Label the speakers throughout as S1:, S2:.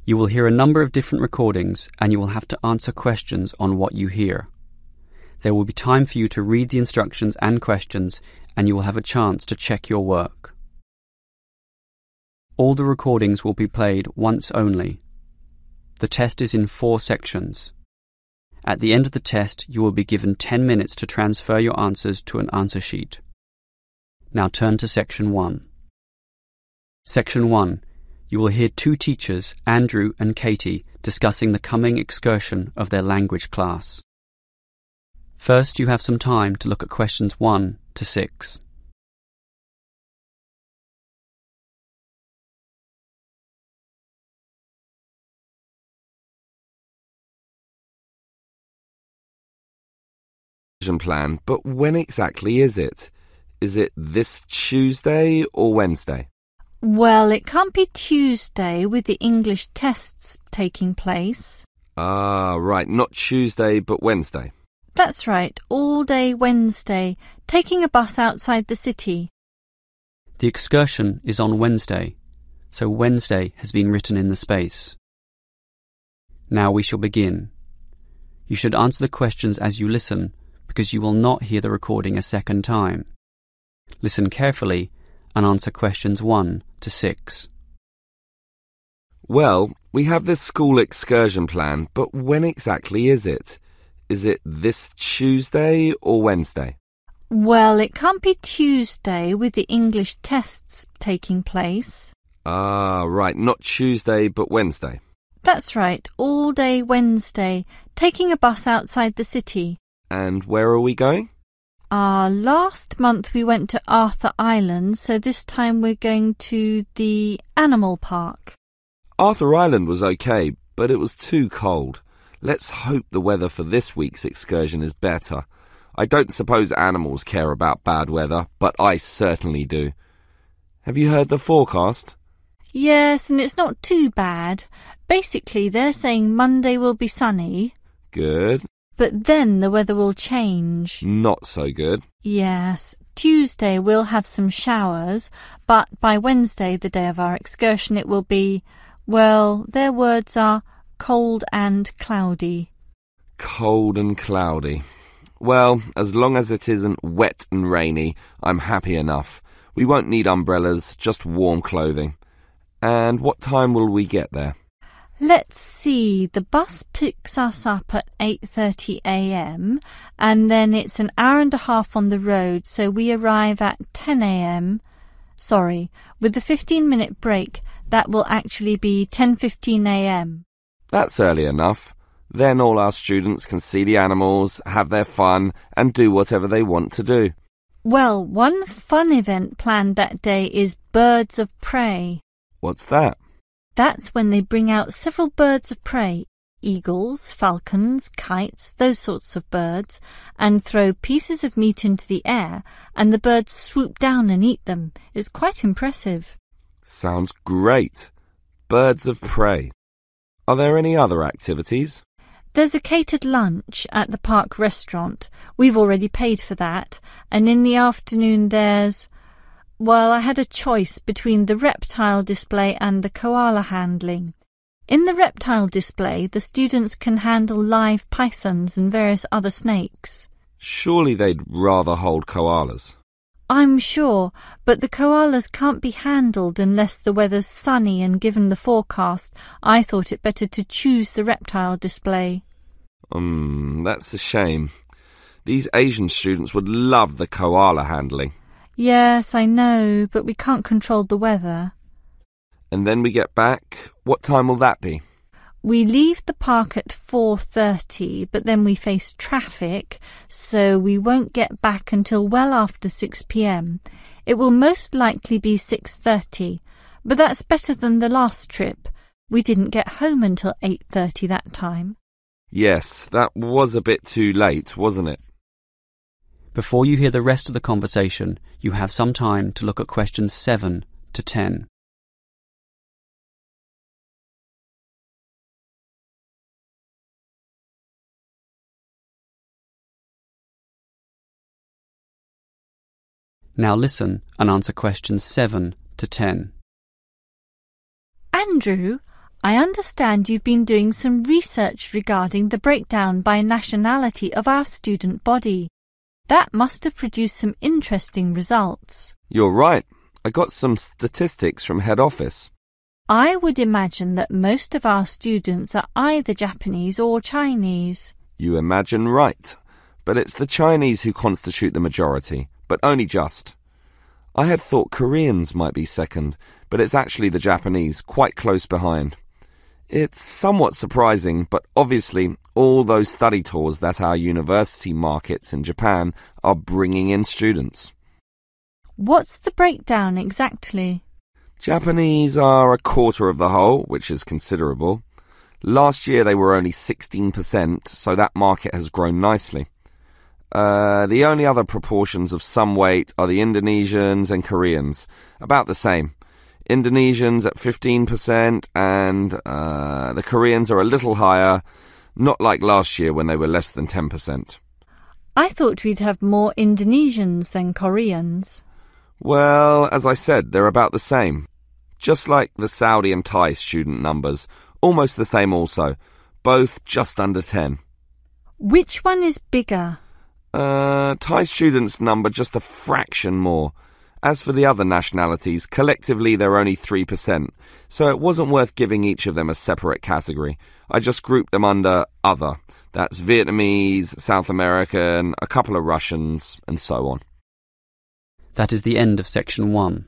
S1: You will hear a number of different recordings and you will have to answer questions on what you hear. There will be time for you to read the instructions and questions and you will have a chance to check your work. All the recordings will be played once only. The test is in 4 sections. At the end of the test, you will be given 10 minutes to transfer your answers to an answer sheet. Now turn to Section 1. Section 1. You will hear 2 teachers, Andrew and Katie, discussing the coming excursion of their language class. First, you have some time to look at questions 1 to 6.
S2: Plan, but when exactly is it? Is it this Tuesday or Wednesday?
S3: Well, it can't be Tuesday with the English tests taking place.
S2: Ah, right, not Tuesday but Wednesday.
S3: That's right, all day Wednesday, taking a bus outside the city.
S1: The excursion is on Wednesday, so Wednesday has been written in the space. Now we shall begin. You should answer the questions as you listen, because you will not hear the recording a second time. Listen carefully and answer questions 1 to 6.
S2: Well, we have this school excursion plan, but when exactly is it? Is it this Tuesday or Wednesday?
S3: Well, it can't be Tuesday with the English tests taking place.
S2: Ah, right, not Tuesday but Wednesday.
S3: That's right, all day Wednesday, taking a bus outside the city.
S2: And where are we going?
S3: Last month we went to Arthur Island, so this time we're going to the animal park.
S2: Arthur Island was okay, but it was too cold. Let's hope the weather for this week's excursion is better. I don't suppose animals care about bad weather, but I certainly do. Have you heard the forecast?
S3: Yes, and it's not too bad. Basically, they're saying Monday will be sunny.
S2: Good.
S3: But then the weather will change.
S2: Not so good.
S3: Yes. Tuesday we'll have some showers, but by Wednesday, the day of our excursion, it will be, well, their words are cold and cloudy.
S2: Cold and cloudy. Well, as long as it isn't wet and rainy, I'm happy enough. We won't need umbrellas, just warm clothing. And what time will we get there?
S3: Let's see, the bus picks us up at 8:30 a.m. and then it's an hour and a half on the road, so we arrive at 10 a.m. Sorry, with the 15-minute break, that will actually be 10:15 a.m.
S2: That's early enough. Then all our students can see the animals, have their fun, and do whatever they want to do.
S3: Well, one fun event planned that day is Birds of Prey.
S2: What's that?
S3: That's when they bring out several birds of prey, eagles, falcons, kites, those sorts of birds, and throw pieces of meat into the air, and the birds swoop down and eat them. It's quite impressive.
S2: Sounds great. Birds of prey. Are there any other activities?
S3: There's a catered lunch at the park restaurant. We've already paid for that. And in the afternoon there's... Well, I had a choice between the reptile display and the koala handling. In the reptile display, the students can handle live pythons and various other snakes.
S2: Surely they'd rather hold koalas.
S3: I'm sure, but the koalas can't be handled unless the weather's sunny, and given the forecast, I thought it better to choose the reptile display.
S2: That's a shame. These Asian students would love the koala handling.
S3: Yes, I know, but we can't control the weather.
S2: And then we get back. What time will that be?
S3: We leave the park at 4:30, but then we face traffic, so we won't get back until well after 6 p.m. It will most likely be 6:30, but that's better than the last trip. We didn't get home until 8:30 that time.
S2: Yes, that was a bit too late, wasn't it?
S1: Before you hear the rest of the conversation, you have some time to look at questions 7 to 10. Now listen and answer questions 7 to 10.
S3: Andrew, I understand you've been doing some research regarding the breakdown by nationality of our student body. That must have produced some interesting results.
S2: You're right. I got some statistics from head office.
S3: I would imagine that most of our students are either Japanese or Chinese.
S2: You imagine right. But it's the Chinese who constitute the majority, but only just. I had thought Koreans might be second, but it's actually the Japanese, quite close behind. It's somewhat surprising, but obviously all those study tours that our university markets in Japan are bringing in students.
S3: What's the breakdown exactly?
S2: Japanese are a quarter of the whole, which is considerable. Last year they were only 16%, so that market has grown nicely. The only other proportions of some weight are the Indonesians and Koreans, about the same. Indonesians at 15% and the Koreans are a little higher, not like last year when they were less than 10%.
S3: I thought we'd have more Indonesians than Koreans.
S2: Well, as I said, they're about the same. Just like the Saudi and Thai student numbers, almost the same also, both just under 10.
S3: Which one is bigger?
S2: Thai students number just a fraction more. As for the other nationalities, collectively they're only 3%, so it wasn't worth giving each of them a separate category. I just grouped them under other. That's Vietnamese, South American, a couple of Russians, and so on.
S1: That is the end of section 1.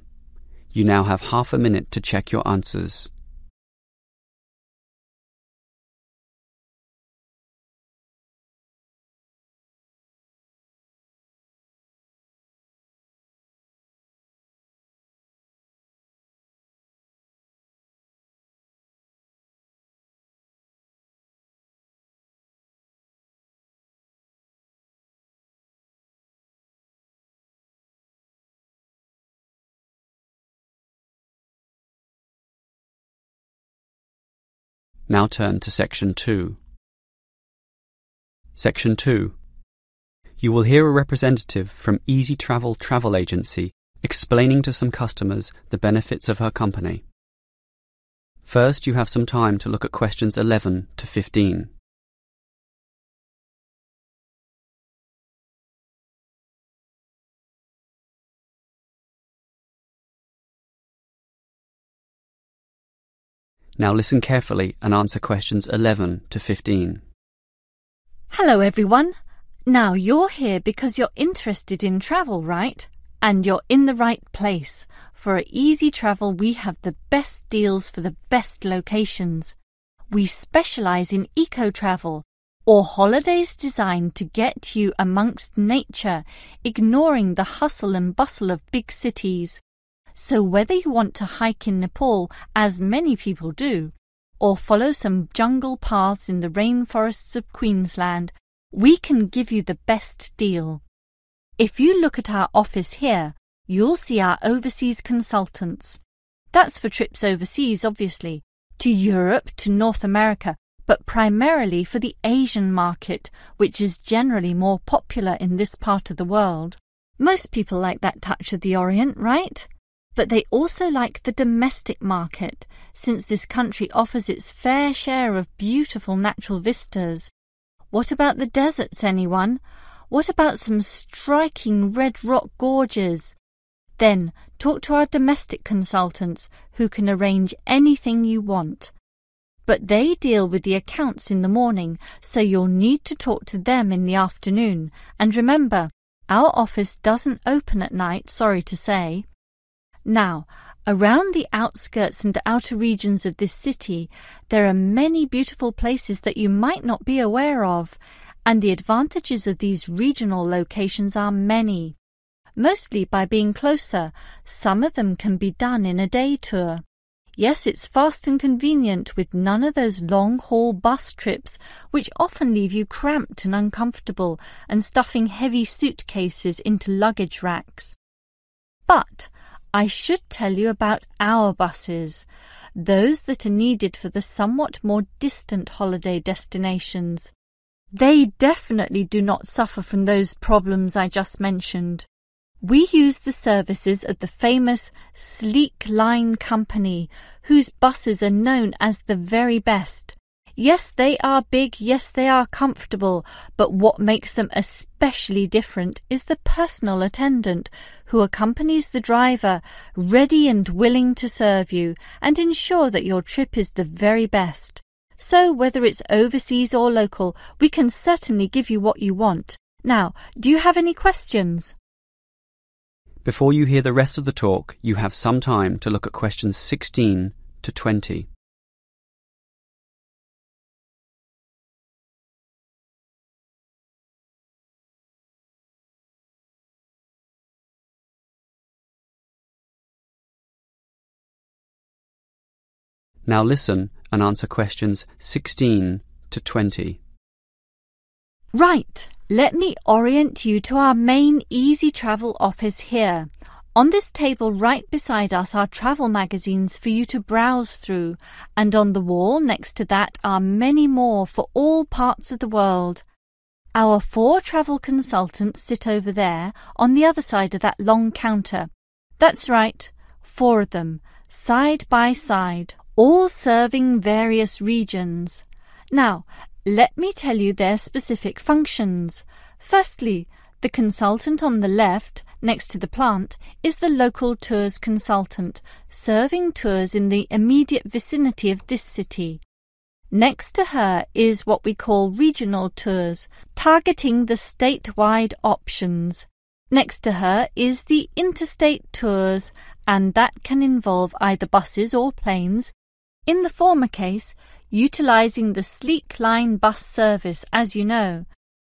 S1: You now have half a minute to check your answers. Now turn to Section 2. Section 2. You will hear a representative from Easy Travel Travel Agency explaining to some customers the benefits of her company. First, you have some time to look at questions 11 to 15. Now listen carefully and answer questions 11 to 15.
S3: Hello everyone. Now you're here because you're interested in travel, right? And you're in the right place. For Easy Travel we have the best deals for the best locations. We specialise in eco-travel, or holidays designed to get you amongst nature, ignoring the hustle and bustle of big cities. So whether you want to hike in Nepal, as many people do, or follow some jungle paths in the rainforests of Queensland, we can give you the best deal. If you look at our office here, you'll see our overseas consultants. That's for trips overseas, obviously, to Europe, to North America, but primarily for the Asian market, which is generally more popular in this part of the world. Most people like that touch of the Orient, right? But they also like the domestic market, since this country offers its fair share of beautiful natural vistas. What about the deserts, anyone? What about some striking red rock gorges? Then talk to our domestic consultants, who can arrange anything you want. But they deal with the accounts in the morning, so you'll need to talk to them in the afternoon. And remember, our office doesn't open at night, sorry to say. Now, around the outskirts and outer regions of this city, there are many beautiful places that you might not be aware of, and the advantages of these regional locations are many. Mostly by being closer, some of them can be done in a day tour. Yes, it's fast and convenient with none of those long-haul bus trips which often leave you cramped and uncomfortable and stuffing heavy suitcases into luggage racks. But I should tell you about our buses, those that are needed for the somewhat more distant holiday destinations. They definitely do not suffer from those problems I just mentioned. We use the services of the famous Sleek Line Company, whose buses are known as the very best. Yes, they are big, yes, they are comfortable, but what makes them especially different is the personal attendant who accompanies the driver, ready and willing to serve you and ensure that your trip is the very best. So whether it's overseas or local, we can certainly give you what you want. Now, do you have any questions?
S1: Before you hear the rest of the talk, you have some time to look at questions 16 to 20. Now listen and answer questions 16 to 20.
S3: Right, let me orient you to our main Easy Travel office here. On this table right beside us are travel magazines for you to browse through, and on the wall next to that are many more for all parts of the world. Our 4 travel consultants sit over there on the other side of that long counter. That's right, 4 of them, side by side, all serving various regions. Now, let me tell you their specific functions. Firstly, the consultant on the left, next to the plant, is the local tours consultant, serving tours in the immediate vicinity of this city. Next to her is what we call regional tours, targeting the statewide options. Next to her is the interstate tours, and that can involve either buses or planes. In the former case, utilising the Sleek Line bus service, as you know.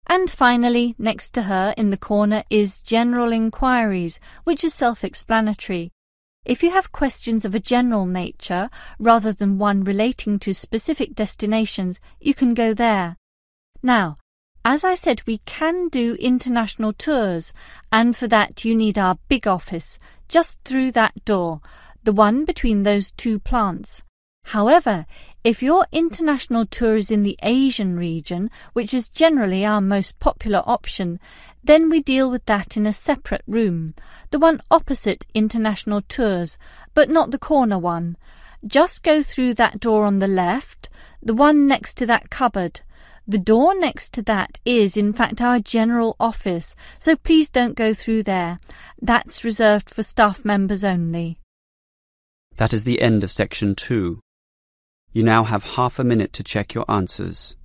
S3: And finally, next to her in the corner is General Inquiries, which is self-explanatory. If you have questions of a general nature, rather than one relating to specific destinations, you can go there. Now, as I said, we can do international tours, and for that you need our big office, just through that door, the one between those 2 plants. However, if your international tour is in the Asian region, which is generally our most popular option, then we deal with that in a separate room, the one opposite international tours, but not the corner one. Just go through that door on the left, the one next to that cupboard. The door next to that is, in fact, our general office, so please don't go through there. That's reserved for staff members only.
S1: That is the end of section 2. You now have half a minute to check your answers.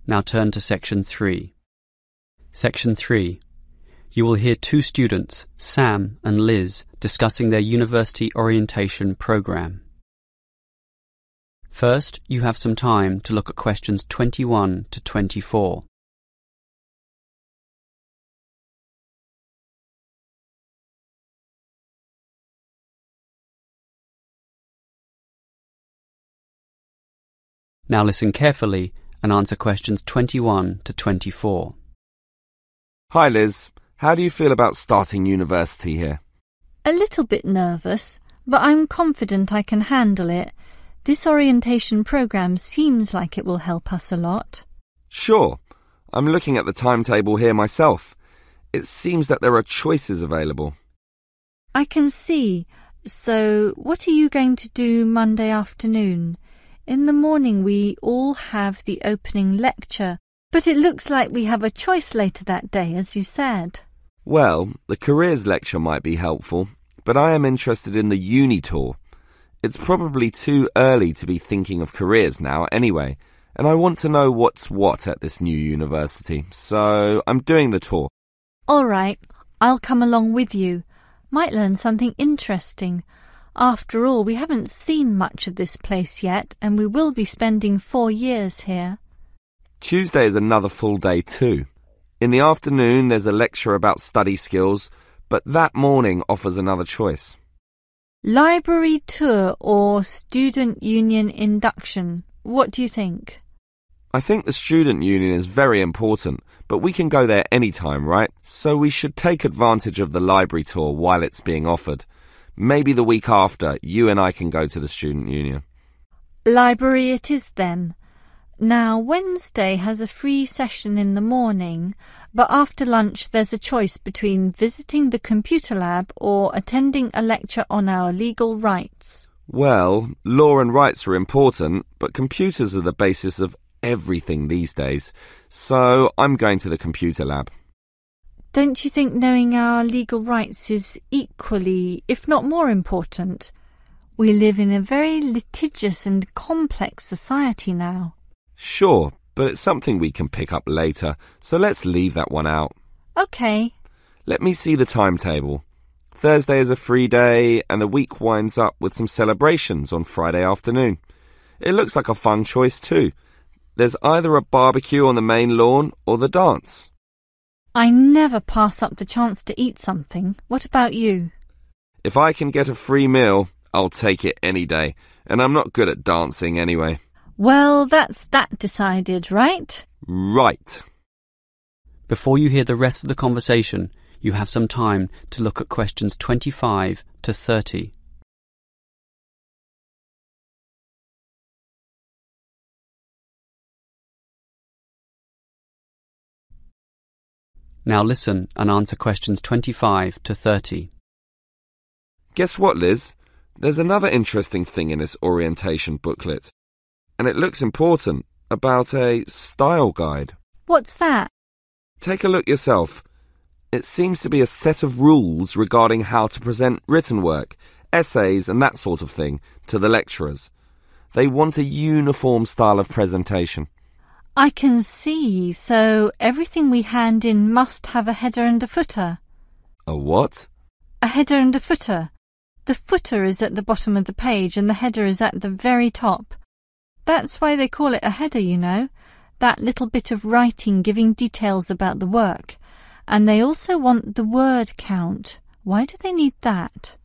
S1: Now turn to Section 3. Section 3. You will hear 2 students, Sam and Liz, discussing their university orientation program. First, you have some time to look at questions 21 to 24. Now listen carefully and answer questions 21 to 24.
S2: Hi Liz, how do you feel about starting university here?
S3: A little bit nervous, but I'm confident I can handle it. This orientation programme seems like it will help us a lot.
S2: Sure. I'm looking at the timetable here myself. It seems that there are choices available.
S3: I can see. So, what are you going to do Monday afternoon? In the morning we all have the opening lecture, but it looks like we have a choice later that day, as you said.
S2: Well, the careers lecture might be helpful, but I am interested in the uni tour. It's probably too early to be thinking of careers now anyway, and I want to know what's what at this new university, so I'm doing the tour.
S3: All right, I'll come along with you. Might learn something interesting. After all, we haven't seen much of this place yet, and we will be spending 4 years here.
S2: Tuesday is another full day too. In the afternoon, there's a lecture about study skills, but that morning offers another choice.
S3: Library tour or student union induction? What do you think?
S2: I think the student union is very important, but we can go there any time, right? So we should take advantage of the library tour while it's being offered. Maybe the week after, you and I can go to the student union.
S3: Library it is then. Now, Wednesday has a free session in the morning, but after lunch there's a choice between visiting the computer lab or attending a lecture on our legal rights.
S2: Well, law and rights are important, but computers are the basis of everything these days. So I'm going to the computer lab.
S3: Don't you think knowing our legal rights is equally, if not more important? We live in a very litigious and complex society now.
S2: Sure, but it's something we can pick up later, so let's leave that one out.
S3: OK.
S2: Let me see the timetable. Thursday is a free day, and the week winds up with some celebrations on Friday afternoon. It looks like a fun choice too. There's either a barbecue on the main lawn or the dance.
S3: I never pass up the chance to eat something. What about you?
S2: If I can get a free meal, I'll take it any day, and I'm not good at dancing anyway.
S3: Well, that's that decided, right?
S2: Right.
S1: Before you hear the rest of the conversation, you have some time to look at questions 25 to 30. Now listen and answer questions 25 to 30.
S2: Guess what, Liz? There's another interesting thing in this orientation booklet. And it looks important, about a style guide.
S3: What's that?
S2: Take a look yourself. It seems to be a set of rules regarding how to present written work, essays and that sort of thing to the lecturers. They want a uniform style of presentation.
S3: I can see, so everything we hand in must have a header and a footer.
S2: A what?
S3: A header and a footer. The footer is at the bottom of the page and the header is at the very top. That's why they call it a header, you know, that little bit of writing giving details about the work. And they also want the word count. Why do they need that?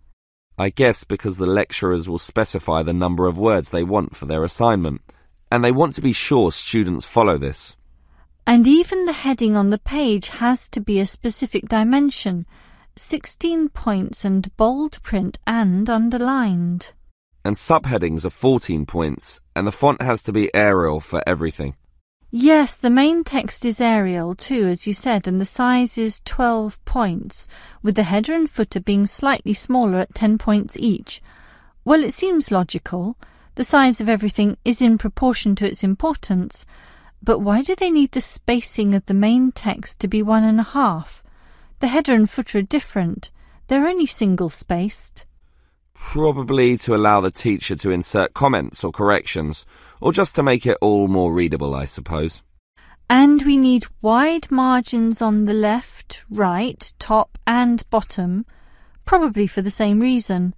S2: I guess because the lecturers will specify the number of words they want for their assignment, and they want to be sure students follow this.
S3: And even the heading on the page has to be a specific dimension, 16 points and bold print and underlined.
S2: And subheadings are 14 points, and the font has to be Arial for everything.
S3: Yes, the main text is Arial too, as you said, and the size is 12 points, with the header and footer being slightly smaller at 10 points each. Well, it seems logical. The size of everything is in proportion to its importance. But why do they need the spacing of the main text to be 1.5? The header and footer are different. They're only single-spaced.
S2: Probably to allow the teacher to insert comments or corrections, or just to make it all more readable, I suppose.
S3: And we need wide margins on the left, right, top and bottom, probably for the same reason.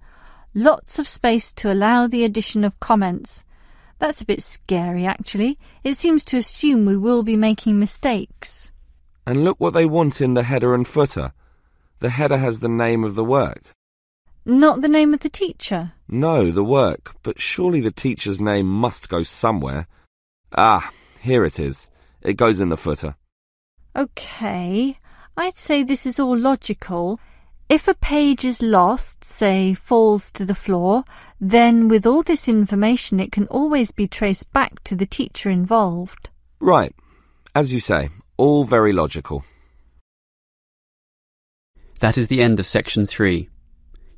S3: Lots of space to allow the addition of comments. That's a bit scary, actually. It seems to assume we will be making mistakes.
S2: And look what they want in the header and footer. The header has the name of the work.
S3: Not the name of the teacher?
S2: No, the work, but surely the teacher's name must go somewhere. Ah, here it is. It goes in the footer.
S3: OK, I'd say this is all logical. If a page is lost, say falls to the floor, then with all this information it can always be traced back to the teacher involved.
S2: Right. As you say, all very logical.
S1: That is the end of section 3.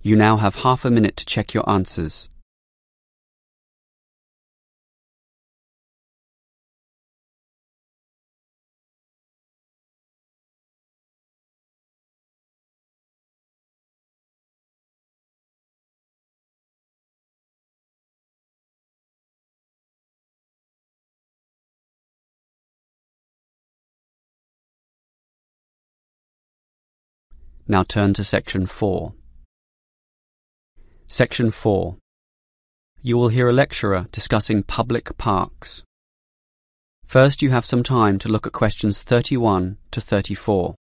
S1: You now have half a minute to check your answers. Now turn to section 4. Section 4. You will hear a lecturer discussing public parks. First, you have some time to look at questions 31 to 34.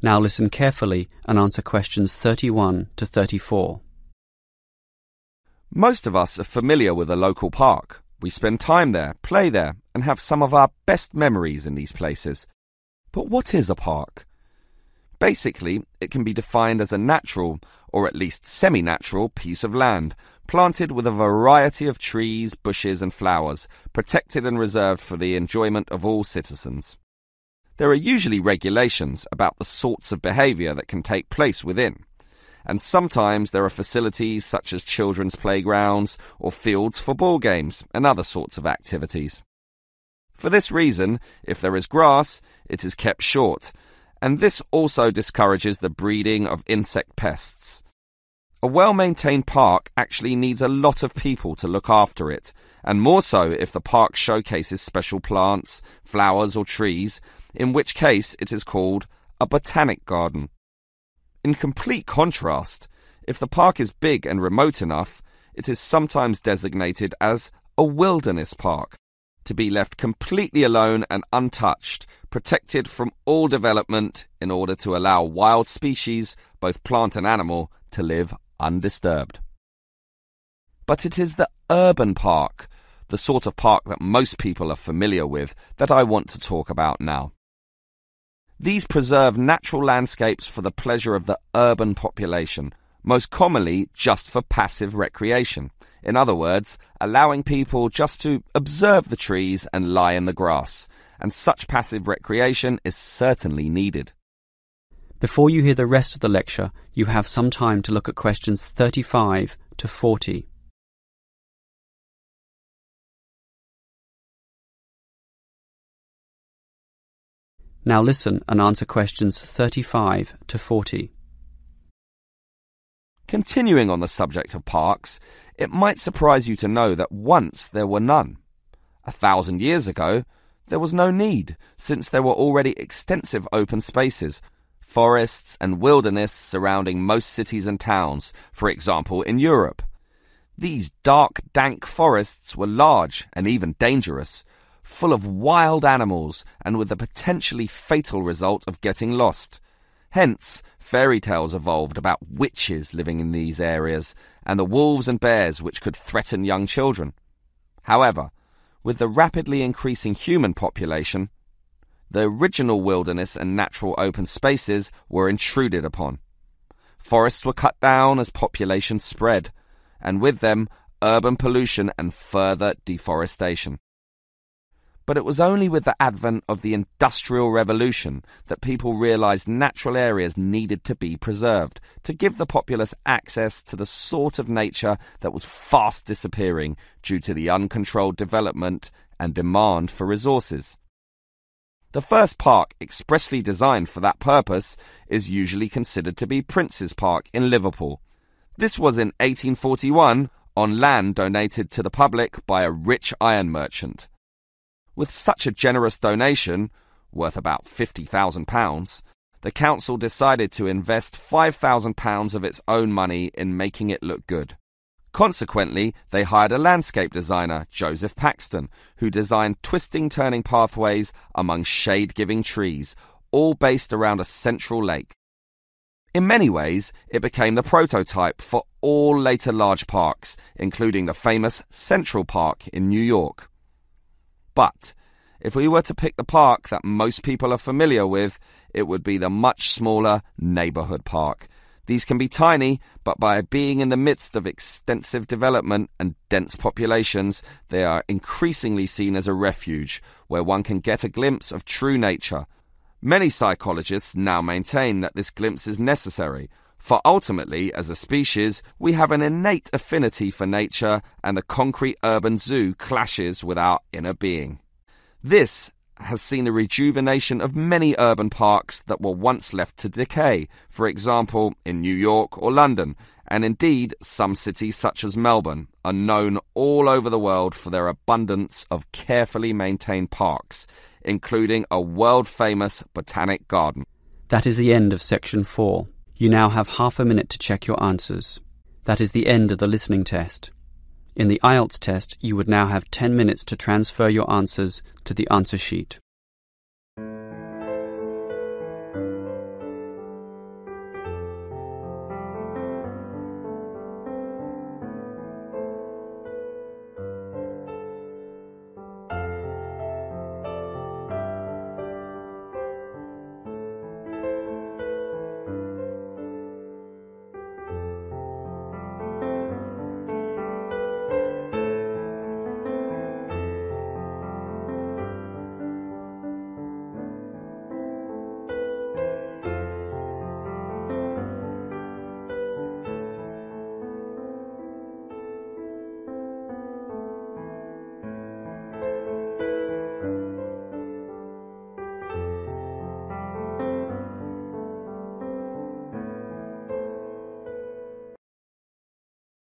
S1: Now listen carefully and answer questions 31 to 34.
S2: Most of us are familiar with a local park. We spend time there, play there, and have some of our best memories in these places. But what is a park? Basically, it can be defined as a natural, or at least semi-natural, piece of land, planted with a variety of trees, bushes and flowers, protected and reserved for the enjoyment of all citizens. There are usually regulations about the sorts of behaviour that can take place within, and sometimes there are facilities such as children's playgrounds or fields for ball games and other sorts of activities. For this reason, if there is grass, it is kept short, and this also discourages the breeding of insect pests. A well-maintained park actually needs a lot of people to look after it, and more so if the park showcases special plants, flowers or trees, in which case it is called a botanic garden. In complete contrast, if the park is big and remote enough, it is sometimes designated as a wilderness park, to be left completely alone and untouched, protected from all development in order to allow wild species, both plant and animal, to live undisturbed. But it is the urban park, the sort of park that most people are familiar with, that I want to talk about now. These preserve natural landscapes for the pleasure of the urban population, most commonly just for passive recreation. In other words, allowing people just to observe the trees and lie in the grass, and such passive recreation is certainly needed.
S1: Before you hear the rest of the lecture, you have some time to look at questions 35 to 40. Now listen and answer questions 35 to 40.
S2: Continuing on the subject of parks, it might surprise you to know that once there were none. 1,000 years ago, there was no need, since there were already extensive open spaces, forests and wilderness surrounding most cities and towns, for example in Europe. These dark, dank forests were large and even dangerous, full of wild animals and with the potentially fatal result of getting lost. Hence, fairy tales evolved about witches living in these areas and the wolves and bears which could threaten young children. However, with the rapidly increasing human population, the original wilderness and natural open spaces were intruded upon. Forests were cut down as population spread, and with them, urban pollution and further deforestation. But it was only with the advent of the Industrial Revolution that people realized natural areas needed to be preserved to give the populace access to the sort of nature that was fast disappearing due to the uncontrolled development and demand for resources. The first park expressly designed for that purpose is usually considered to be Prince's Park in Liverpool. This was in 1841 on land donated to the public by a rich iron merchant. With such a generous donation, worth about £50,000, the council decided to invest £5,000 of its own money in making it look good. Consequently, they hired a landscape designer, Joseph Paxton, who designed twisting turning pathways among shade-giving trees, all based around a central lake. In many ways, it became the prototype for all later large parks, including the famous Central Park in New York. But if we were to pick the park that most people are familiar with, it would be the much smaller neighbourhood park. These can be tiny, but by being in the midst of extensive development and dense populations, they are increasingly seen as a refuge, where one can get a glimpse of true nature. Many psychologists now maintain that this glimpse is necessary, for ultimately, as a species, we have an innate affinity for nature, and the concrete urban zoo clashes with our inner being. This has seen the rejuvenation of many urban parks that were once left to decay, for example, in New York or London, and indeed some cities such as Melbourne are known all over the world for their abundance of carefully maintained parks, including a world-famous botanic garden.
S1: That is the end of section 4. You now have half a minute to check your answers. That is the end of the listening test. In the IELTS test, you would now have 10 minutes to transfer your answers to the answer sheet.